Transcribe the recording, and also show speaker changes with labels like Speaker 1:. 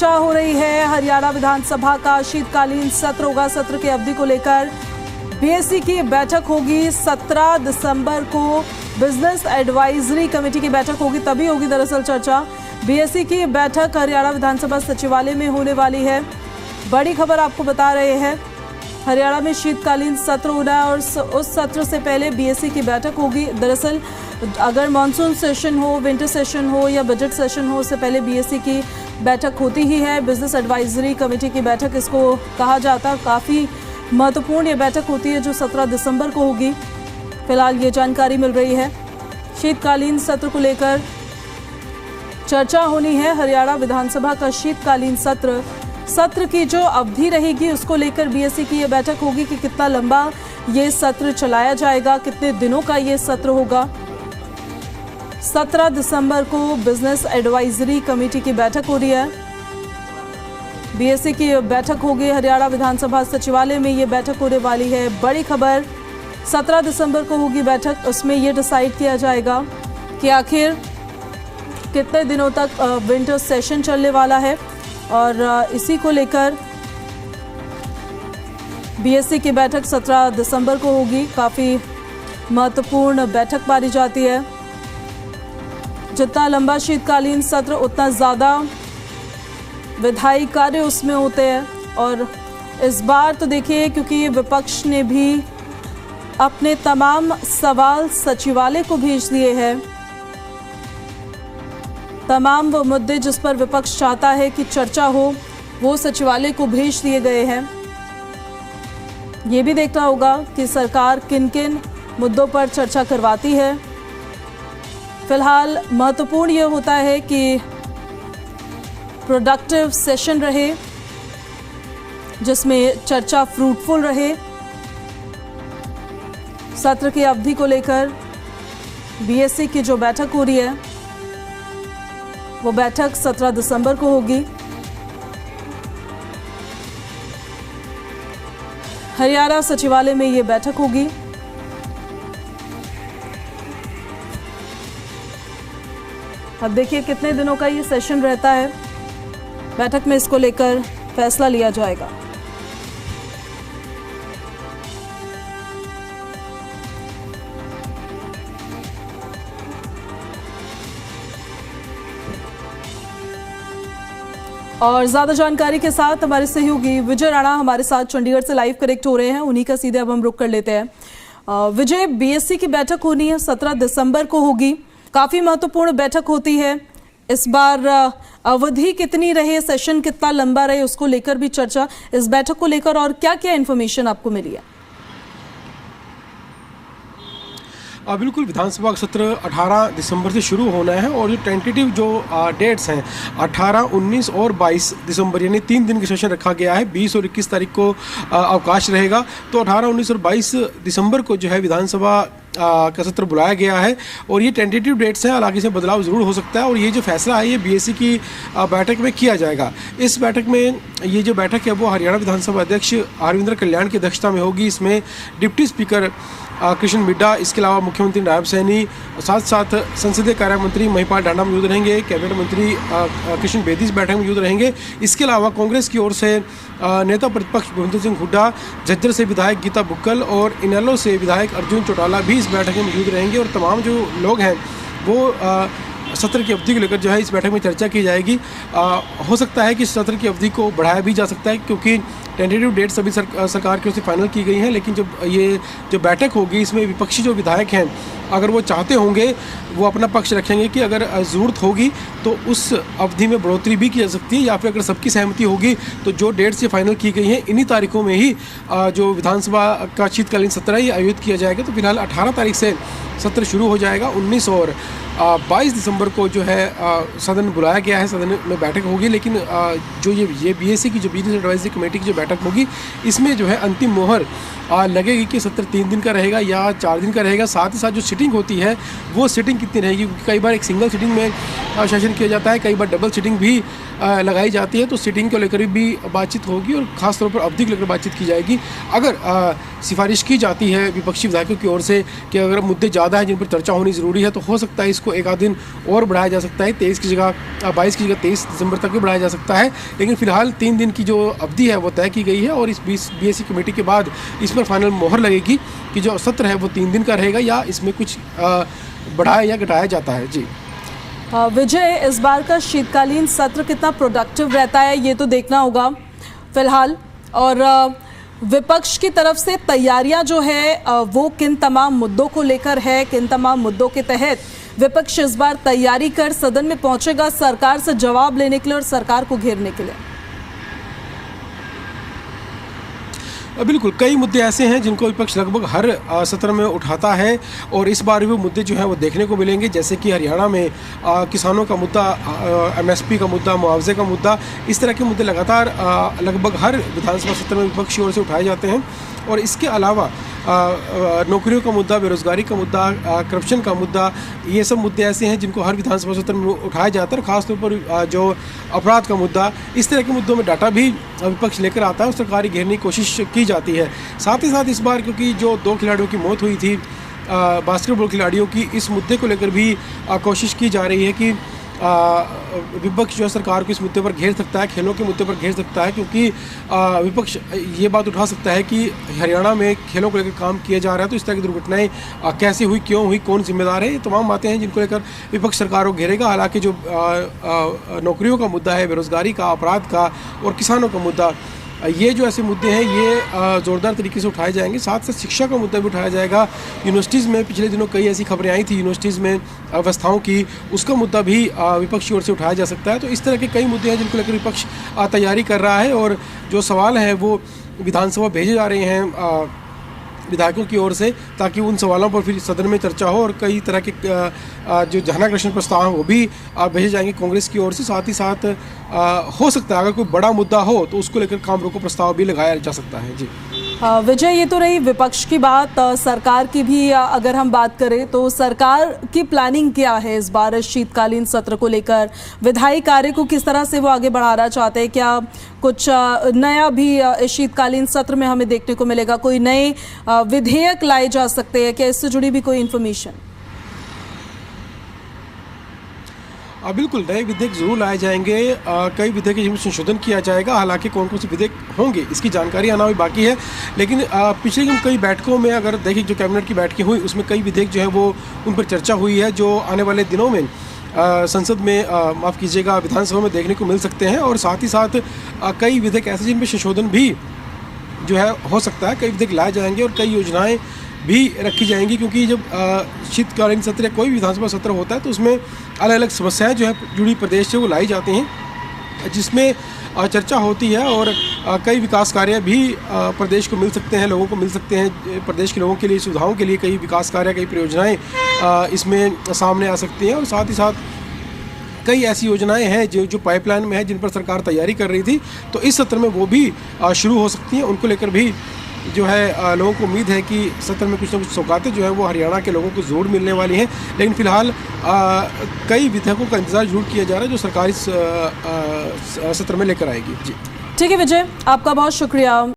Speaker 1: चर्चा हो रही है। हरियाणा विधानसभा का शीतकालीन सत्र होगा। सत्र की अवधि को लेकर बीएससी की बैठक होगी 17 दिसंबर को। बिजनेस एडवाइजरी कमेटी की बैठक होगी, तभी होगी दरअसल चर्चा। बीएससी की बैठक हरियाणा विधानसभा सचिवालय में होने वाली है। बड़ी खबर आपको बता रहे हैं, हरियाणा में शीतकालीन सत्र होना है और उस सत्र से पहले बीएससी की बैठक होगी। दरअसल अगर मानसून सेशन हो, विंटर सेशन हो या बजट सेशन हो, उससे पहले बीएससी की बैठक होती ही है। बिजनेस एडवाइजरी कमेटी की बैठक इसको कहा जाता है। काफ़ी महत्वपूर्ण ये बैठक होती है जो 17 दिसंबर को होगी। फिलहाल ये जानकारी मिल रही है। शीतकालीन सत्र को लेकर चर्चा होनी है। हरियाणा विधानसभा का शीतकालीन सत्र की जो अवधि रहेगी उसको लेकर बीएससी की ये बैठक होगी कि कितना लंबा ये सत्र चलाया जाएगा, कितने दिनों का ये सत्र होगा। 17 दिसंबर को बिजनेस एडवाइजरी कमेटी की बैठक हो रही है। बीएससी की बैठक होगी हरियाणा विधानसभा सचिवालय में, ये बैठक होने वाली है। बड़ी खबर, 17 दिसंबर को होगी बैठक। उसमें ये डिसाइड किया जाएगा कि आखिर कितने दिनों तक विंटर सेशन चलने वाला है और इसी को लेकर बीएससी की बैठक 17 दिसंबर को होगी। काफ़ी महत्वपूर्ण बैठक मानी जाती है। जितना लंबा शीतकालीन सत्र उतना ज़्यादा विधायी कार्य उसमें होते हैं और इस बार तो देखिए, क्योंकि विपक्ष ने भी अपने तमाम सवाल सचिवालय को भेज दिए हैं। तमाम वो मुद्दे जिस पर विपक्ष चाहता है कि चर्चा हो, वो सचिवालय को भेज दिए गए हैं। ये भी देखना होगा कि सरकार किन किन मुद्दों पर चर्चा करवाती है। फिलहाल महत्वपूर्ण ये होता है कि प्रोडक्टिव सेशन रहे, जिसमें चर्चा फ्रूटफुल रहे। सत्र की अवधि को लेकर बीएससी की जो बैठक हो रही है वो बैठक 17 दिसंबर को होगी। हरियाणा सचिवालय में ये बैठक होगी। अब देखिए कितने दिनों का ये सेशन रहता है। बैठक में इसको लेकर फैसला लिया जाएगा। और ज़्यादा जानकारी के साथ हमारे सहयोगी विजय राणा हमारे साथ चंडीगढ़ से लाइव कनेक्ट हो रहे हैं। उन्हीं का सीधे अब हम रुक कर लेते हैं। विजय, बीएससी की बैठक होनी है, 17 दिसंबर को होगी। काफ़ी महत्वपूर्ण बैठक होती है। इस बार अवधि कितनी रहे, सेशन कितना लंबा रहे, उसको लेकर भी चर्चा। इस बैठक को लेकर और क्या क्या इन्फॉर्मेशन आपको मिली है?
Speaker 2: बिल्कुल, विधानसभा का सत्र 18 दिसंबर से शुरू होना है और जो टेंटेटिव जो डेट्स हैं 18, 19 और 22 दिसंबर, यानी 3 दिन का सेशन रखा गया है। 20 और 21 तारीख को अवकाश रहेगा। तो 18, 19 और 22 दिसंबर को जो है विधानसभा का सत्र बुलाया गया है और ये टेंटेटिव डेट्स हैं। हालांकि इसमें बदलाव ज़रूर हो सकता है और ये जो फैसला है ये बीएससी की बैठक में किया जाएगा। इस बैठक में ये जो बैठक है वो हरियाणा विधानसभा अध्यक्ष हरविंद्र कल्याण की अध्यक्षता में होगी। इसमें डिप्टी स्पीकर कृष्ण मिड्डा, इसके अलावा मुख्यमंत्री नायब सैनी, साथ साथ संसदीय कार्य मंत्री महिपाल डांडा मौजूद रहेंगे। कैबिनेट मंत्री कृष्ण बेदी इस बैठक में मौजूद रहेंगे। इसके अलावा कांग्रेस की ओर से नेता प्रतिपक्ष भूपेंद्र सिंह हुड्डा, झज्जर से विधायक गीता बुक्कल और इनेलो से विधायक अर्जुन चौटाला भी इस बैठक में मौजूद रहेंगे। और तमाम जो लोग हैं वो सत्र की अवधि को लेकर जो है इस बैठक में चर्चा की जाएगी। हो सकता है कि सत्र की अवधि को बढ़ाया भी जा सकता है, क्योंकि टेंटेटिव डेट्स अभी सरकार की ओर से फाइनल की गई हैं। लेकिन जब ये जो बैठक होगी इसमें विपक्षी जो विधायक हैं, अगर वो चाहते होंगे वो अपना पक्ष रखेंगे कि अगर ज़रूरत होगी तो उस अवधि में बढ़ोतरी भी की जा सकती है, या फिर अगर सबकी सहमति होगी तो जो डेट्स ये फाइनल की गई हैं इन्हीं तारीखों में ही जो विधानसभा का शीतकालीन सत्र है ये आयोजित किया जाएगा। तो फिलहाल 18 तारीख से सत्र शुरू हो जाएगा। 19 और 22 दिसंबर को जो है सदन बुलाया गया है, सदन में बैठक होगी। लेकिन जो ये बीएससी की जो बिजनेस एडवाइजरी कमेटी की जो बैठक होगी इसमें जो है अंतिम मोहर लगेगी कि सत्र 3 दिन का रहेगा या 4 दिन का रहेगा। साथ ही साथ जो सिटिंग होती है वो सिटिंग कितनी रहेगी, क्योंकि कई बार एक सिंगल सिटिंग में सेशन किया जाता है, कई बार डबल सिटिंग भी लगाई जाती है तो सिटिंग को लेकर भी बातचीत होगी और ख़ासतौर पर अवधि को लेकर बातचीत की जाएगी। अगर सिफारिश की जाती है विपक्षी विधायकों की ओर से कि अगर मुद्दे ज़्यादा हैं जिन पर चर्चा होनी ज़रूरी है तो हो सकता है इसको एक आध दिन और बढ़ाया जा सकता है, 23 की जगह 22 की जगह 23 दिसंबर तक भी बढ़ाया जा सकता है। लेकिन फिलहाल 3 दिन की जो अवधि है वो तय की गई है और इस बीएससी कमेटी के बाद इस पर फाइनल मोहर लगेगी कि जो सत्र है वो 3 दिन का रहेगा या इसमें कुछ बढ़ाया या घटाया जाता है। जी
Speaker 1: विजय, इस बार का शीतकालीन सत्र कितना प्रोडक्टिव रहता है ये तो देखना होगा फिलहाल, और विपक्ष की तरफ से तैयारियां जो है वो किन तमाम मुद्दों को लेकर है, किन तमाम मुद्दों के तहत विपक्ष इस बार तैयारी कर सदन में पहुंचेगा सरकार से जवाब लेने के लिए और सरकार को घेरने के लिए?
Speaker 2: बिल्कुल, कई मुद्दे ऐसे हैं जिनको विपक्ष लगभग हर सत्र में उठाता है और इस बार भी मुद्दे जो हैं वो देखने को मिलेंगे, जैसे कि हरियाणा में किसानों का मुद्दा, एमएसपी का मुद्दा, मुआवजे का मुद्दा, इस तरह के मुद्दे लगातार लगभग हर विधानसभा सत्र में विपक्ष की ओर से उठाए जाते हैं। और इसके अलावा नौकरियों का मुद्दा, बेरोजगारी का मुद्दा, करप्शन का मुद्दा, ये सब मुद्दे ऐसे हैं जिनको हर विधानसभा सत्र में उठाया जाता है। और ख़ासतौर पर जो अपराध का मुद्दा, इस तरह के मुद्दों में डाटा भी विपक्ष लेकर आता है और सरकारी घेरने की कोशिश की जाती है। साथ ही साथ इस बार क्योंकि जो 2 खिलाड़ियों की मौत हुई थी, बास्केटबॉल खिलाड़ियों की, इस मुद्दे को लेकर भी कोशिश की जा रही है कि विपक्ष जो है सरकार को इस मुद्दे पर घेर सकता है, खेलों के मुद्दे पर घेर सकता है, क्योंकि विपक्ष ये बात उठा सकता है कि हरियाणा में खेलों को लेकर काम किया जा रहा है तो इस तरह की दुर्घटनाएं कैसे हुई, क्यों हुई, कौन जिम्मेदार है, ये तमाम बातें हैं जिनको लेकर विपक्ष सरकार को घेरेगा। हालांकि जो नौकरियों का मुद्दा है, बेरोजगारी का, अपराध का और किसानों का मुद्दा, ये जो ऐसे मुद्दे हैं ये ज़ोरदार तरीके से उठाए जाएंगे। साथ साथ शिक्षा का मुद्दा भी उठाया जाएगा। यूनिवर्सिटीज़ में पिछले दिनों कई ऐसी खबरें आई थी यूनिवर्सिटीज़ में अव्यवस्थाओं की, उसका मुद्दा भी विपक्ष की ओर से उठाया जा सकता है। तो इस तरह के कई मुद्दे हैं जिनको लेकर विपक्ष तैयारी कर रहा है और जो सवाल हैं वो विधानसभा भेजे जा रहे हैं विधायकों की ओर से, ताकि उन सवालों पर फिर सदन में चर्चा हो। और कई तरह के जो ध्यानाकर्षण प्रस्ताव हैं वो भी भेजे जाएंगे कांग्रेस की ओर से। साथ ही साथ हो सकता है अगर कोई बड़ा मुद्दा हो तो उसको लेकर काम रोको प्रस्ताव भी लगाया जा सकता है। जी
Speaker 1: विजय, ये तो रही विपक्ष की बात। सरकार की भी अगर हम बात करें तो सरकार की प्लानिंग क्या है इस बार शीतकालीन सत्र को लेकर? विधायी कार्य को किस तरह से वो आगे बढ़ाना चाहते हैं? क्या कुछ नया भी इस शीतकालीन सत्र में हमें देखने को मिलेगा? कोई नए विधेयक लाए जा सकते हैं क्या? इससे जुड़ी भी कोई इन्फॉर्मेशन?
Speaker 2: बिल्कुल, नए विधेयक जरूर लाए जाएंगे। कई विधेयक जिनमें संशोधन किया जाएगा। हालांकि कौन कौन से विधेयक होंगे इसकी जानकारी आना भी बाकी है। लेकिन पिछले कई बैठकों में अगर देखिए, जो कैबिनेट की बैठकें हुई उसमें कई विधेयक जो है वो उन पर चर्चा हुई है, जो आने वाले दिनों में संसद में माफ़ कीजिएगा विधानसभा में देखने को मिल सकते हैं। और साथ ही साथ कई विधेयक ऐसे जिनमें संशोधन भी जो है हो सकता है। कई विधेयक लाए जाएंगे और कई योजनाएं भी रखी जाएंगी, क्योंकि जब शीतकालीन सत्र या कोई भी विधानसभा सत्र होता है तो उसमें अलग अलग समस्याएं जो है जुड़ी प्रदेश से वो लाई जाती हैं, जिसमें चर्चा होती है। और कई विकास कार्य भी प्रदेश को मिल सकते हैं, लोगों को मिल सकते हैं। प्रदेश के लोगों के लिए, सुविधाओं के लिए कई विकास कार्य, कई परियोजनाएं इसमें सामने आ सकती हैं। और साथ ही साथ कई ऐसी योजनाएं हैं जो पाइपलाइन में है, जिन पर सरकार तैयारी कर रही थी, तो इस सत्र में वो भी शुरू हो सकती हैं। उनको लेकर भी जो है लोगों को उम्मीद है कि सत्र में कुछ ना कुछ सौगातें जो है वो हरियाणा के लोगों को ज़रूर मिलने वाली हैं। लेकिन फ़िलहाल कई विधेयकों का इंतजार जरूर किया जा रहा है जो सरकारी सत्र में लेकर आएगी। जी
Speaker 1: ठीक है विजय, आपका बहुत शुक्रिया।